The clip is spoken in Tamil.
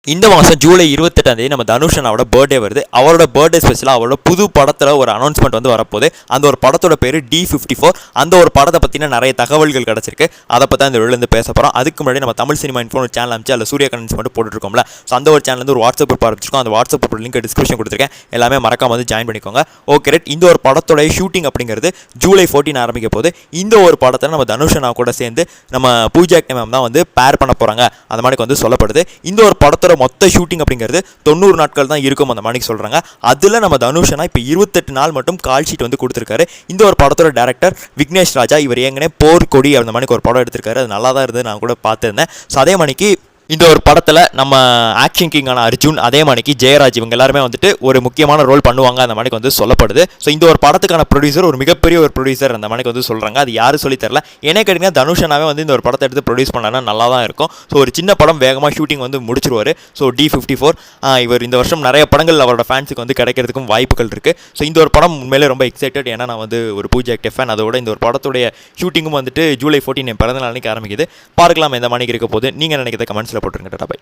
இந்த மாதம் ஜூலை 28 நம்ம தனுஷனாவோட பர்த்டே வருது. அவரோட பர்த்டே ஸ்பெஷலாக அவரோட புது படத்தில் ஒரு அனௌன்ஸ்மெண்ட் வந்து வரப்போகுது. அந்த ஒரு படத்தோட பேர் D54. அந்த ஒரு படத்தை பற்றின நிறைய தகவல்கள் கிடச்சிருக்கு. அதை பற்றி அந்த வெளிலேருந்து பேச போகிறோம். அதுக்கு முன்னாடி நம்ம தமிழ் சினிமா இன்ஃபோ ஒரு சேனல் அமைச்சு அதில் சூர்யா கண்டென்ஸ் மட்டும் போட்டுருக்கோம்ல. ஸோ அந்த ஒரு சேனல் வந்து ஒரு வாட்ஸ்அப் குரூப் ஆரம்பிச்சிருக்கோம். அந்த வாட்ஸ்அப் குரூப் லிங்க் டிஸ்கிரிப்ஷன் கொடுத்துருக்கேன். எல்லாமே மறக்காம வந்து ஜாயின் பண்ணிக்கோங்க. Okay right. இந்த ஒரு படத்தோட ஷூட்டிங் அப்படிங்கிறது ஜூலை 14 ஆரம்பிக்க போகுது. இந்த ஒரு படத்தை நம்ம தனுஷனா கூட சேர்ந்து நம்ம பூஜா மேம் தான் வந்து பேர் பண்ண போகிறாங்க. அந்த மாதிரி வந்து சொல்லப்படுது. இந்த ஒரு படத்தோட மொத்த ஷூட்டிங் அப்படிங்கிறது 90 நாட்கள் தான் இருக்கும் அந்த மாதிரி சொல்கிறாங்க. அதில் நம்ம தனுஷனா இப்போ 28 நாள் மட்டும் கால் ஷீட் வந்து கொடுத்துருக்காரு. இந்த ஒரு படத்தோட டேரக்டர் விக்னேஷ் ராஜா. இவர் ஏற்கனவே போர்க்கொடி அந்த மாதிரி ஒரு படம் எடுத்திருக்காரு. அது நல்லா தான் இருந்தது, நான் கூட பார்த்துருந்தேன். ஸோ அதே மணிக்கு இந்த ஒரு படத்தில் நம்ம ஆக்ஷன் கிங்கான அர்ஜுன், அதே மாதிரிக்கு ஜெயராஜ், இவங்க எல்லாருமே வந்துட்டு ஒரு முக்கியமான ரோல் பண்ணுவாங்க அந்த மாதிரி வந்து சொல்லப்படுது. ஸோ இந்த ஒரு படத்துக்கான ப்ரொடியூசர் ஒரு மிகப்பெரிய ஒரு ப்ரொடியூசர் அந்த மாதிரி வந்து சொல்கிறாங்க. அது யாரும் சொல்லி தரல. ஏன்னா கேட்டிங்கன்னா தனுஷனாவே வந்து இந்த ஒரு படத்தை எடுத்து ப்ரொடியூஸ் பண்ணாங்கன்னா நல்லா தான் இருக்கும். ஸோ ஒரு சின்ன படம் வேகமாக ஷூட்டிங் வந்து முடிச்சிருவார். ஸோ D54 இவர் இந்த வருஷம் நிறைய படங்கள் அவரோட ஃபேன்ஸுக்கு வந்து கிடைக்கிறதுக்கும் வாய்ப்புகள் இருக்குது. ஸோ இந்த ஒரு படம் உண்மையிலே ரொம்ப எக்ஸைட்டட். ஏன்னா நான் வந்து ஒரு பூஜா ஃபேன். அதோட இந்த ஒரு படத்துடைய ஷூட்டிங்கும் வந்துட்டு ஜூலை 14 என் பிறந்த நாளைக்கு ஆரம்பிக்குது. பார்க்கலாம் எந்த மணிக்கு இருக்க போது. நீங்கள் நினைக்கிறத கமெண்ட்ஸில் போட்டுருங்க. Tata bye.